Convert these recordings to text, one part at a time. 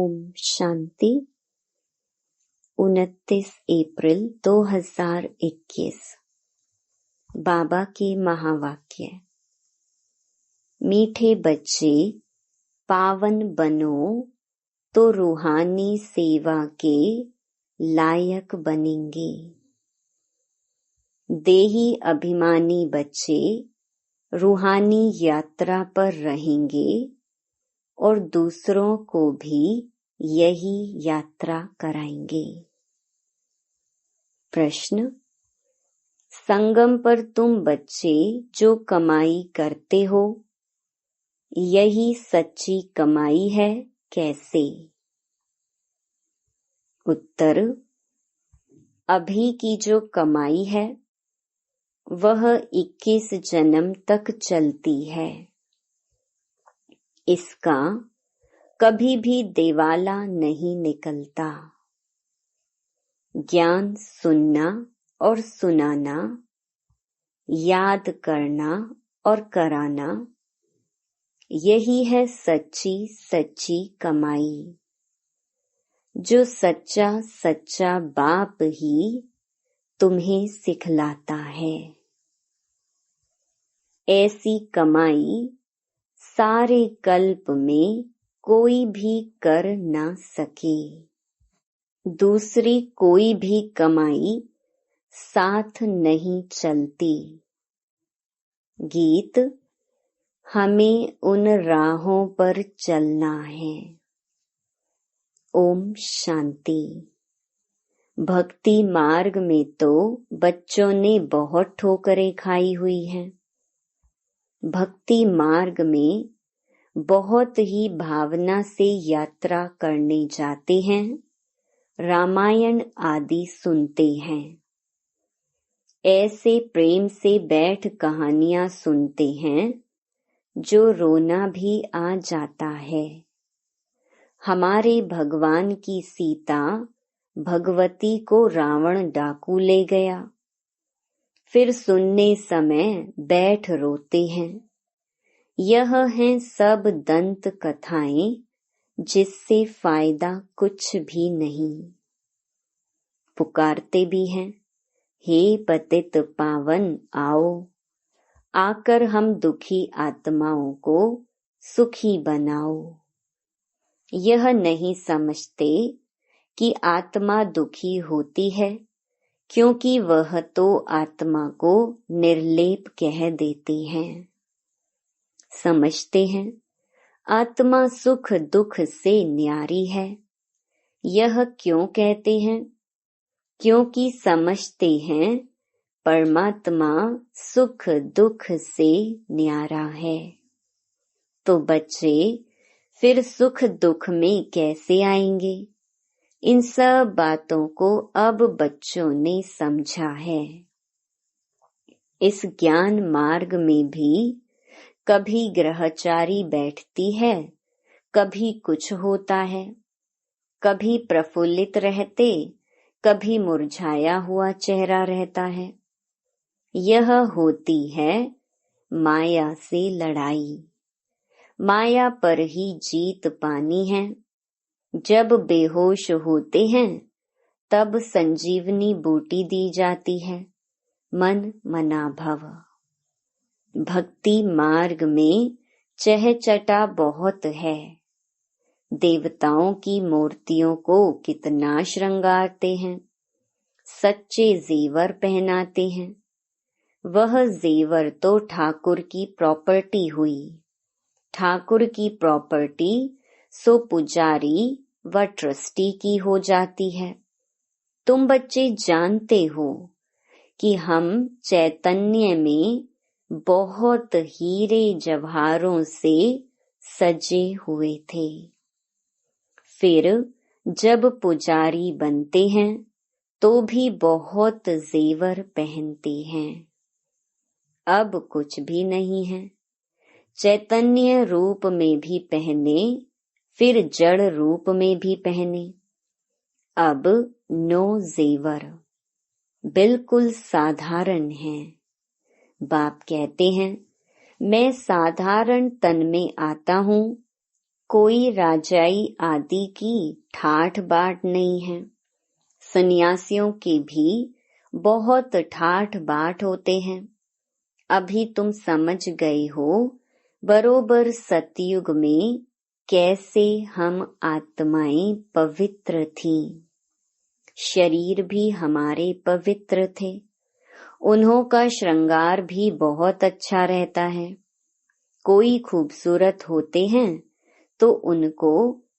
ओम शांति। 29 अप्रैल 2021। बाबा के महावाक्य। मीठे बच्चे, पावन बनो तो रूहानी सेवा के लायक बनेंगे। देही अभिमानी बच्चे रूहानी यात्रा पर रहेंगे और दूसरों को भी यही यात्रा कराएंगे। प्रश्न: संगम पर तुम बच्चे जो कमाई करते हो, यही सच्ची कमाई है, कैसे? उत्तर: अभी की जो कमाई है वह 21 जन्म तक चलती है। इसका कभी भी दिवाला नहीं निकलता। ज्ञान सुनना और सुनाना, याद करना और कराना, यही है सच्ची सच्ची कमाई, जो सच्चा सच्चा बाप ही तुम्हें सिखलाता है। ऐसी कमाई सारे कल्प में कोई भी कर ना सके। दूसरी कोई भी कमाई साथ नहीं चलती। गीत: हमें उन राहों पर चलना है। ओम शांति। भक्ति मार्ग में तो बच्चों ने बहुत ठोकरें खाई हुई हैं। भक्ति मार्ग में बहुत ही भावना से यात्रा करने जाते हैं, रामायण आदि सुनते हैं। ऐसे प्रेम से बैठ कहानियां सुनते हैं जो रोना भी आ जाता है। हमारे भगवान की सीता भगवती को रावण डाकू ले गया, फिर सुनने समय बैठ रोते हैं। यह हैं सब दंत कथाएं जिससे फायदा कुछ भी नहीं। पुकारते भी हैं, हे पतित पावन आओ, आकर हम दुखी आत्माओं को सुखी बनाओ। यह नहीं समझते कि आत्मा दुखी होती है क्योंकि वह तो आत्मा को निर्लेप कह देती हैं। समझते हैं आत्मा सुख दुख से न्यारी है। यह क्यों कहते हैं? क्योंकि समझते हैं परमात्मा सुख दुख से न्यारा है। तो बच्चे फिर सुख दुख में कैसे आएंगे? इन सब बातों को अब बच्चों ने समझा है। इस ज्ञान मार्ग में भी कभी ग्रहचारी बैठती है, कभी कुछ होता है, कभी प्रफुल्लित रहते, कभी मुरझाया हुआ चेहरा रहता है। यह होती है माया से लड़ाई। माया पर ही जीत पानी है। जब बेहोश होते हैं तब संजीवनी बूटी दी जाती है, मन मना भव। भक्ति मार्ग में चहचटा बहुत है। देवताओं की मूर्तियों को कितना श्रृंगारते हैं, सच्चे जेवर पहनाते हैं। वह जेवर तो ठाकुर की प्रॉपर्टी हुई। ठाकुर की प्रॉपर्टी सो पुजारी व ट्रस्टी की हो जाती है। तुम बच्चे जानते हो कि हम चैतन्य में बहुत हीरे जवाहरों से सजे हुए थे। फिर जब पुजारी बनते हैं तो भी बहुत जेवर पहनते हैं। अब कुछ भी नहीं है। चैतन्य रूप में भी पहने, फिर जड़ रूप में भी पहने। अब नो जेवर, बिल्कुल साधारण है। बाप कहते हैं, मैं साधारण तन में आता हूँ कोई राजाई आदि की ठाठ बाट नहीं है। सन्यासियों के भी बहुत ठाठ बाट होते हैं। अभी तुम समझ गए हो बरोबर सतयुग में कैसे हम आत्माएं पवित्र थीं। शरीर भी हमारे पवित्र थे। उन्हों का श्रृंगार भी बहुत अच्छा रहता है। कोई खूबसूरत होते हैं तो उनको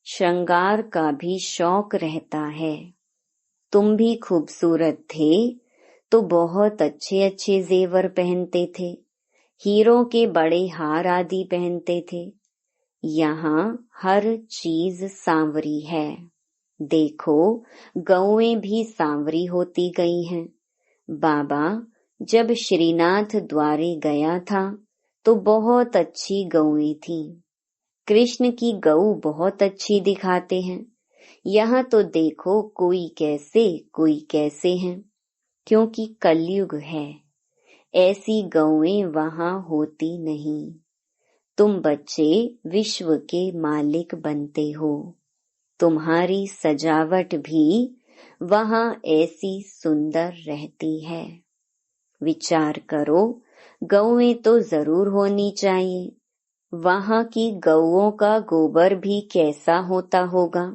श्रृंगार का भी शौक रहता है। तुम भी खूबसूरत थे तो बहुत अच्छे अच्छे जेवर पहनते थे, हीरों के बड़े हार आदि पहनते थे। यहाँ हर चीज सांवरी है। देखो, गौएं भी सांवरी होती गई हैं। बाबा जब श्रीनाथ द्वारे गया था तो बहुत अच्छी गौएं थीं। कृष्ण की गऊ बहुत अच्छी दिखाते हैं। यहाँ तो देखो कोई कैसे हैं, क्योंकि कलयुग है। ऐसी गौएं वहाँ होती नहीं। तुम बच्चे विश्व के मालिक बनते हो। तुम्हारी सजावट भी वहाँ ऐसी सुंदर रहती है। विचार करो, गौएं तो जरूर होनी चाहिए। वहाँ की गौओं का गोबर भी कैसा होता होगा,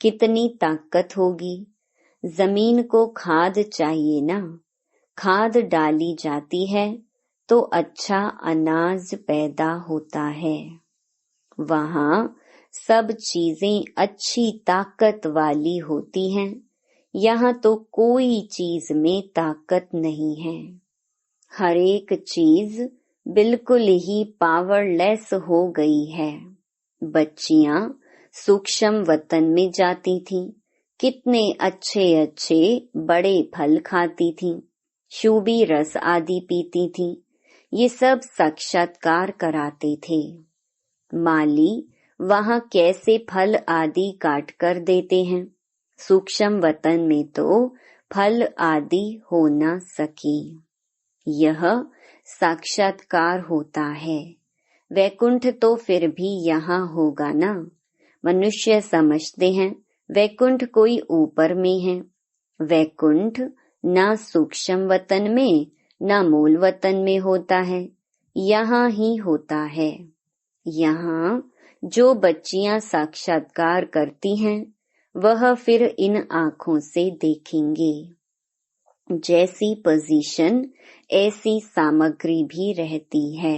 कितनी ताकत होगी। जमीन को खाद चाहिए ना, खाद डाली जाती है तो अच्छा अनाज पैदा होता है। वहाँ सब चीजें अच्छी ताकत वाली होती हैं। यहाँ तो कोई चीज में ताकत नहीं है। हर एक चीज बिल्कुल ही पावरलेस हो गई है। बच्चियां सूक्ष्म वतन में जाती थीं, कितने अच्छे अच्छे बड़े फल खाती थीं, शूबी रस आदि पीती थीं। ये सब साक्षात्कार कराते थे। माली वहाँ कैसे फल आदि काट कर देते हैं। सूक्ष्म वतन में तो फल आदि हो न सके। यह साक्षात्कार होता है। वैकुंठ तो फिर भी यहाँ होगा ना। मनुष्य समझते हैं वैकुंठ कोई ऊपर में है। वैकुंठ ना सूक्ष्म वतन में ना मूल वतन में होता है, यहाँ ही होता है। यहाँ जो बच्चियां साक्षात्कार करती हैं वह फिर इन आँखों से देखेंगे। जैसी पोजीशन ऐसी सामग्री भी रहती है।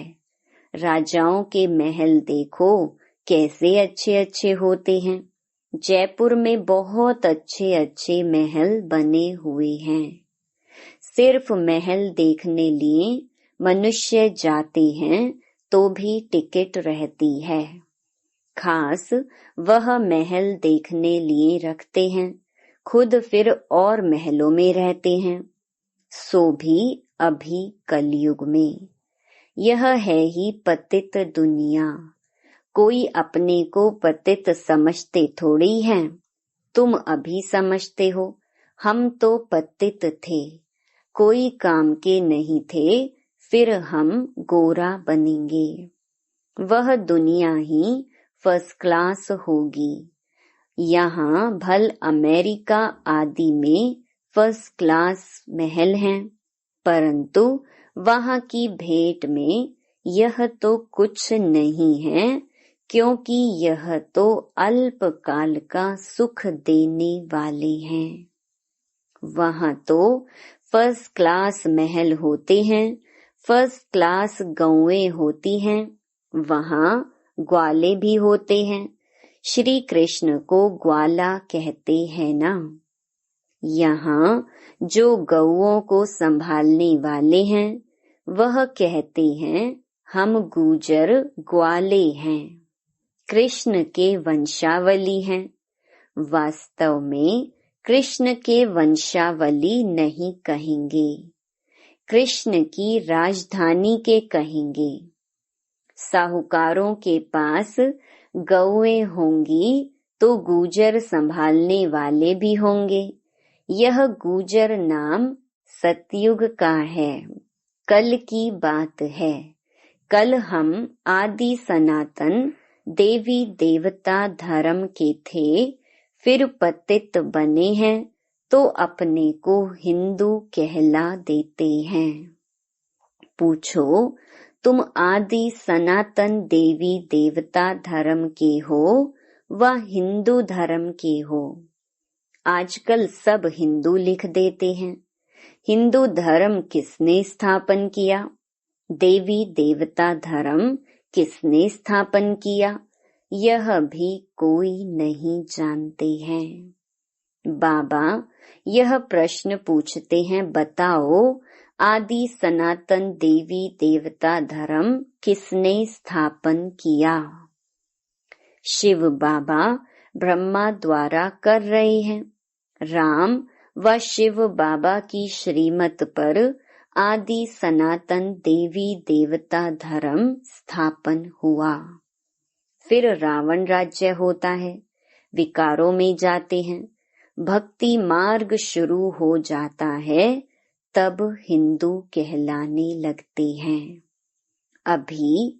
राजाओं के महल देखो कैसे अच्छे अच्छे होते हैं। जयपुर में बहुत अच्छे अच्छे महल बने हुए हैं। सिर्फ महल देखने लिए मनुष्य जाते हैं तो भी टिकट रहती है। खास वह महल देखने लिए रखते हैं, खुद फिर और महलों में रहते हैं। सो भी अभी कलयुग में। यह है ही पतित दुनिया। कोई अपने को पतित समझते थोड़ी हैं। तुम अभी समझते हो, हम तो पतित थे, कोई काम के नहीं थे, फिर हम गोरा बनेंगे। वह दुनिया ही फर्स्ट क्लास होगी। यहाँ भल अमेरिका आदि में फर्स्ट क्लास महल हैं, परंतु वहाँ की भेंट में यह तो कुछ नहीं है, क्योंकि यह तो अल्पकाल का सुख देने वाले हैं। वहाँ तो फर्स्ट क्लास महल होते हैं, फर्स्ट क्लास गौएं होती हैं, वहाँ ग्वाले भी होते हैं। श्री कृष्ण को ग्वाला कहते हैं ना। यहाँ जो गौओं को संभालने वाले हैं वह कहते हैं हम गुजर ग्वाले हैं, कृष्ण के वंशावली हैं। वास्तव में कृष्ण के वंशावली नहीं कहेंगे, कृष्ण की राजधानी के कहेंगे। साहूकारों के पास गौएं होंगी तो गुजर संभालने वाले भी होंगे। यह गुजर नाम सतयुग का है, कल की बात है। कल हम आदि सनातन देवी देवता धर्म के थे, फिर पतित बने हैं तो अपने को हिंदू कहला देते हैं। पूछो, तुम आदि सनातन देवी देवता धर्म के हो व हिंदू धर्म के हो? आजकल सब हिंदू लिख देते हैं। हिंदू धर्म किसने स्थापन किया? देवी देवता धर्म किसने स्थापन किया? यह भी कोई नहीं जानते हैं। बाबा यह प्रश्न पूछते हैं, बताओ आदि सनातन देवी देवता धर्म किसने स्थापन किया? शिव बाबा ब्रह्मा द्वारा कर रहे हैं। राम व शिव बाबा की श्रीमत पर आदि सनातन देवी देवता धर्म स्थापन हुआ। फिर रावण राज्य होता है, विकारों में जाते हैं, भक्ति मार्ग शुरू हो जाता है, तब हिंदू कहलाने लगते हैं। अभी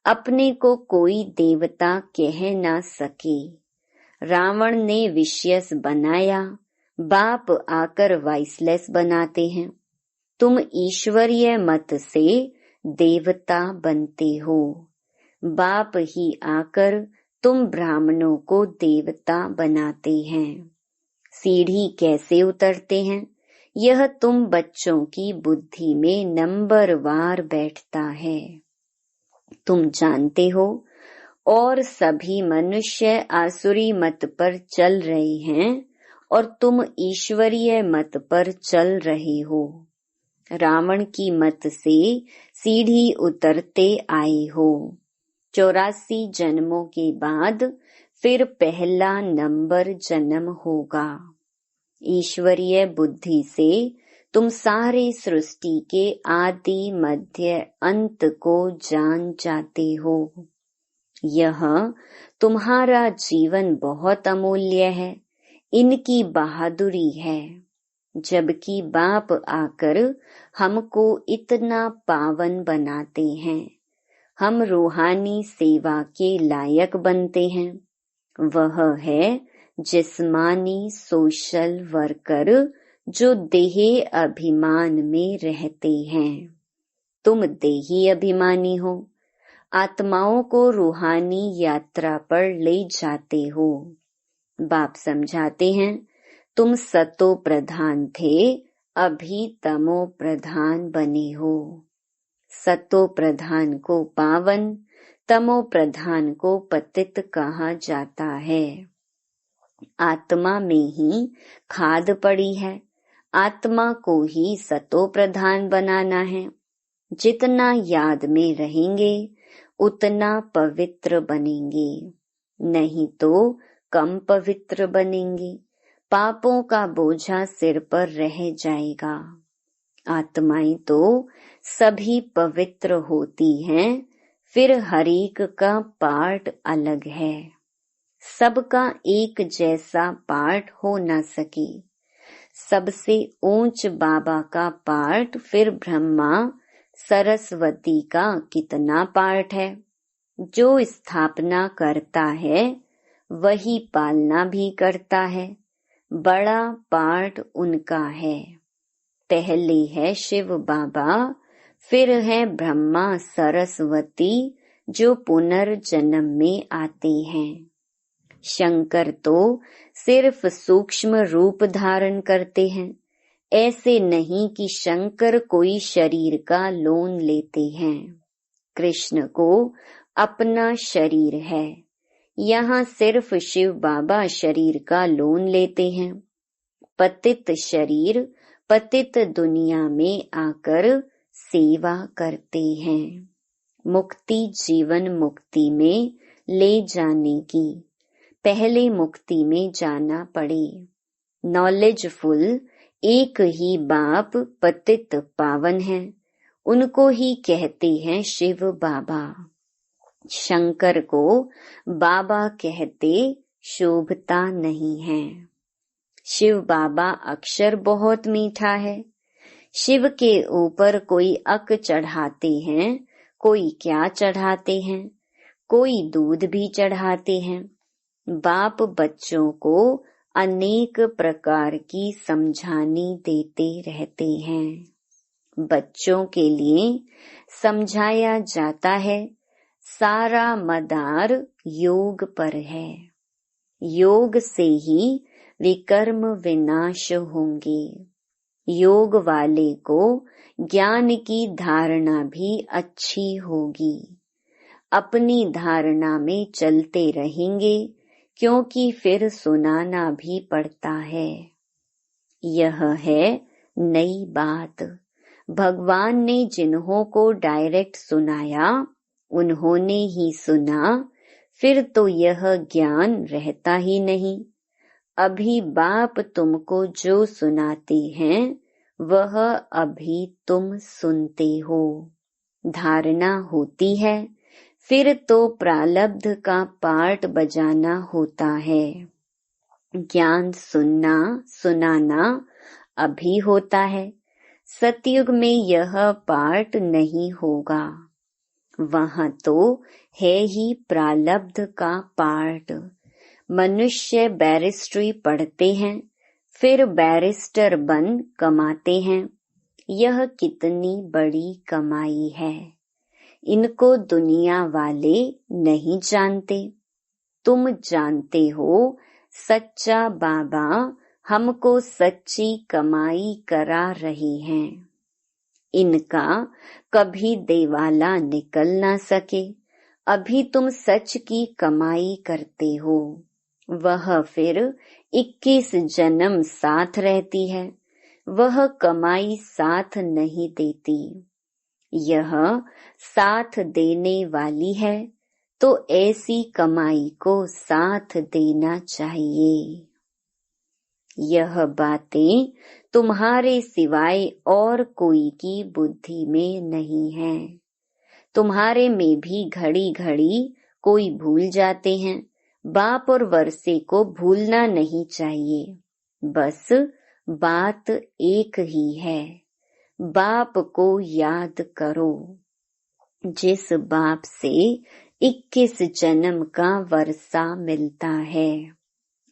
अपने को कोई देवता कह ना सके। रावण ने विशेष बनाया, बाप आकर वाइसलेस बनाते हैं। तुम ईश्वरीय मत से देवता बनते हो। बाप ही आकर तुम ब्राह्मणों को देवता बनाते हैं। सीढ़ी कैसे उतरते हैं, यह तुम बच्चों की बुद्धि में नंबरवार बैठता है। तुम जानते हो, और सभी मनुष्य आसुरी मत पर चल रहे हैं और तुम ईश्वरीय मत पर चल रहे हो। रावण की मत से सीढ़ी उतरते आए हो। 84 जन्मों के बाद फिर पहला नंबर जन्म होगा। ईश्वरीय बुद्धि से तुम सारे सृष्टि के आदि मध्य अंत को जान जाते हो। यह तुम्हारा जीवन बहुत अमूल्य है, इनकी बहादुरी है। जबकि बाप आकर हमको इतना पावन बनाते हैं, हम रूहानी सेवा के लायक बनते हैं। वह है जिस्मानी सोशल वर्कर जो देही अभिमान में रहते हैं। तुम देही अभिमानी हो, आत्माओं को रूहानी यात्रा पर ले जाते हो। बाप समझाते हैं, तुम सतो प्रधान थे, अभी तमो प्रधान बने हो। सतो प्रधान को पावन, तमो प्रधान को पतित कहा जाता है। आत्मा में ही खाद पड़ी है, आत्मा को ही सतो प्रधान बनाना है। जितना याद में रहेंगे उतना पवित्र बनेंगे, नहीं तो कम पवित्र बनेंगे। पापों का बोझा सिर पर रह जाएगा। आत्माएं तो सभी पवित्र होती हैं, फिर हरेक का पार्ट अलग है। सबका एक जैसा पार्ट हो न सके। सबसे ऊंच बाबा का पार्ट, फिर ब्रह्मा सरस्वती का कितना पार्ट है। जो स्थापना करता है वही पालना भी करता है। बड़ा पार्ट उनका है। पहले है शिव बाबा, फिर है ब्रह्मा सरस्वती जो पुनर्जन्म में आते हैं। शंकर तो सिर्फ सूक्ष्म रूप धारण करते हैं। ऐसे नहीं कि शंकर कोई शरीर का लोन लेते हैं। कृष्ण को अपना शरीर है। यहाँ सिर्फ शिव बाबा शरीर का लोन लेते हैं। पतित शरीर पतित दुनिया में आकर सेवा करते हैं। मुक्ति जीवन मुक्ति में ले जाने की, पहले मुक्ति में जाना पड़े। नॉलेजफुल एक ही बाप पतित पावन है, उनको ही कहते हैं शिव बाबा। शंकर को बाबा कहते शोभता नहीं है। शिव बाबा अक्षर बहुत मीठा है। शिव के ऊपर कोई अक चढ़ाते हैं, कोई क्या चढ़ाते हैं, कोई दूध भी चढ़ाते हैं। बाप बच्चों को अनेक प्रकार की समझानी देते रहते हैं। बच्चों के लिए समझाया जाता है सारा मदार योग पर है। योग से ही विकर्म विनाश होंगे। योग वाले को ज्ञान की धारणा भी अच्छी होगी। अपनी धारणा में चलते रहेंगे, क्योंकि फिर सुनाना भी पड़ता है। यह है नई बात। भगवान ने जिन्हों को डायरेक्ट सुनाया उन्होंने ही सुना, फिर तो यह ज्ञान रहता ही नहीं। अभी बाप तुमको जो सुनाते हैं वह अभी तुम सुनते हो। धारणा होती है, फिर तो प्रारब्ध का पार्ट बजाना होता है। ज्ञान सुनना सुनाना अभी होता है। सतयुग में यह पार्ट नहीं होगा। वहाँ तो है ही प्रारब्ध का पार्ट। मनुष्य बैरिस्ट्री पढ़ते हैं, फिर बैरिस्टर बन कमाते हैं। यह कितनी बड़ी कमाई है। इनको दुनिया वाले नहीं जानते। तुम जानते हो सच्चा बाबा हमको सच्ची कमाई करा रहे हैं। इनका कभी देवाला निकल ना सके। अभी तुम सच की कमाई करते हो। वह फिर 21 जन्म साथ रहती है। वह कमाई साथ नहीं देती। यह साथ देने वाली है, तो ऐसी कमाई को साथ देना चाहिए। यह बातें तुम्हारे सिवाय और कोई की बुद्धि में नहीं है। तुम्हारे में भी घड़ी घड़ी कोई भूल जाते हैं। बाप और वर्षे को भूलना नहीं चाहिए। बस बात एक ही है। बाप को याद करो। जिस बाप से 21 जन्म का वर्षा मिलता है।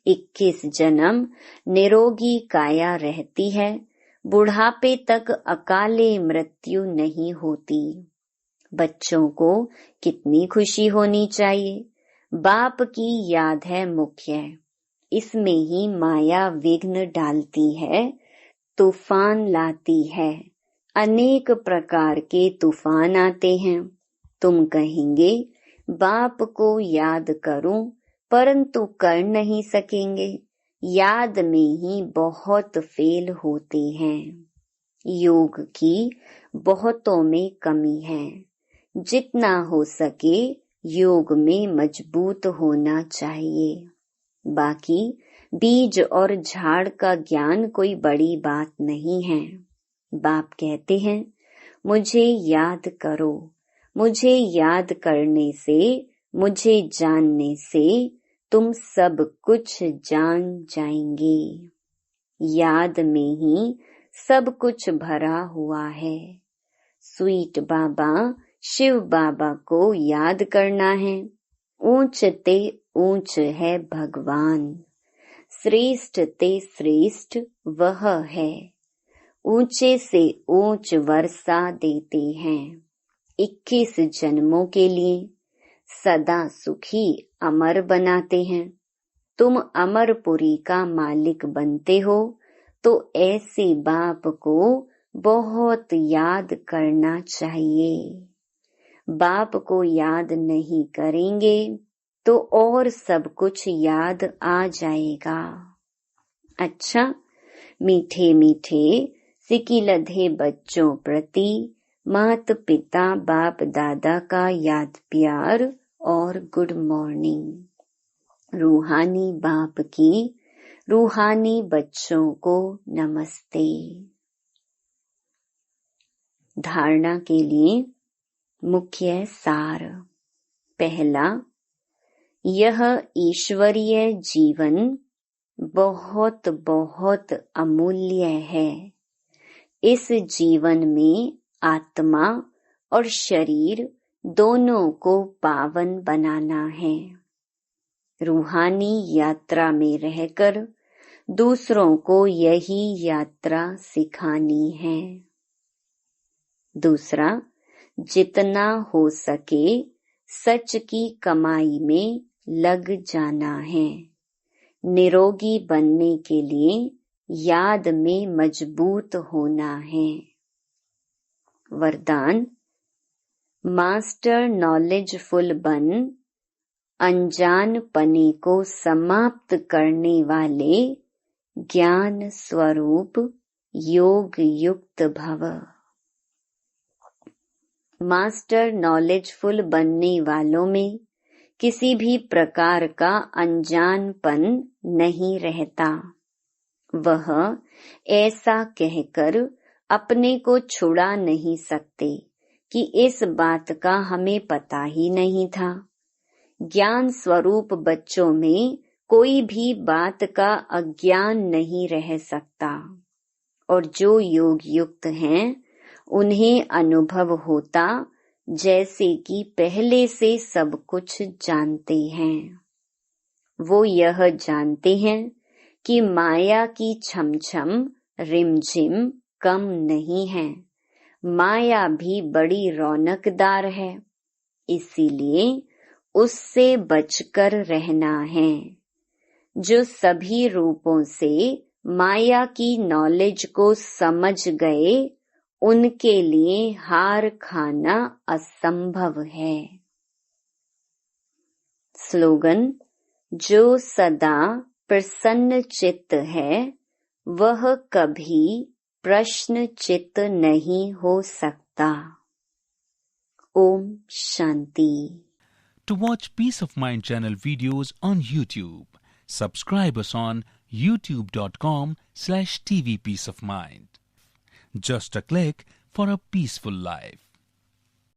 21 जन्म निरोगी काया रहती है। बुढ़ापे तक अकाले मृत्यु नहीं होती। बच्चों को कितनी खुशी होनी चाहिए। बाप की याद है मुख्य। इसमें ही माया विघ्न डालती है, तूफान लाती है। अनेक प्रकार के तूफान आते हैं। तुम कहेंगे बाप को याद करूं, परंतु कर नहीं सकेंगे। याद में ही बहुत फेल होते हैं। योग की बहुतों में कमी है। जितना हो सके योग में मजबूत होना चाहिए। बाकी बीज और झाड़ का ज्ञान कोई बड़ी बात नहीं है। बाप कहते हैं मुझे याद करो। मुझे याद करने से, मुझे जानने से तुम सब कुछ जान जाएंगे। याद में ही सब कुछ भरा हुआ है। स्वीट बाबा शिव बाबा को याद करना है। ऊंच ते ऊंच है भगवान। श्रेष्ठ ते श्रेष्ठ वह है। ऊंचे से ऊंच वर्षा देते हैं। 21 जन्मों के लिए सदा सुखी अमर बनाते हैं। तुम अमरपुरी का मालिक बनते हो, तो ऐसे बाप को बहुत याद करना चाहिए। बाप को याद नहीं करेंगे तो और सब कुछ याद आ जाएगा। अच्छा, मीठे मीठे सिकिलधे बच्चों प्रति माता पिता बाप दादा का याद प्यार और गुड मॉर्निंग। रूहानी बाप की रूहानी बच्चों को नमस्ते। धारणा के लिए मुख्य सार। पहला, यह ईश्वरीय जीवन बहुत बहुत अमूल्य है। इस जीवन में आत्मा और शरीर दोनों को पावन बनाना है। रूहानी यात्रा में रहकर दूसरों को यही यात्रा सिखानी है। दूसरा, जितना हो सके सच की कमाई में लग जाना है। निरोगी बनने के लिए याद में मजबूत होना है। वरदान, मास्टर नॉलेजफुल बन अनजान पने को समाप्त करने वाले ज्ञान स्वरूप योग युक्त भव। मास्टर नॉलेजफुल बनने वालों में किसी भी प्रकार का अनजानपन नहीं रहता। वह ऐसा कहकर अपने को छुड़ा नहीं सकते कि इस बात का हमें पता ही नहीं था। ज्ञान स्वरूप बच्चों में कोई भी बात का अज्ञान नहीं रह सकता और जो योग युक्त हैं उन्हें अनुभव होता जैसे कि पहले से सब कुछ जानते हैं। वो यह जानते हैं कि माया की छमछम रिमझिम कम नहीं है। माया भी बड़ी रौनकदार है, इसीलिए उससे बचकर रहना है। जो सभी रूपों से माया की नॉलेज को समझ गए उनके लिए हार खाना असंभव है। स्लोगन, जो सदा प्रसन्न चित्त है वह कभी प्रश्न चित्त नहीं हो सकता। Om Shanti. To watch Peace of Mind channel videos on YouTube, subscribe us on youtube.com/tvpeaceofmind. Just a click for a peaceful life.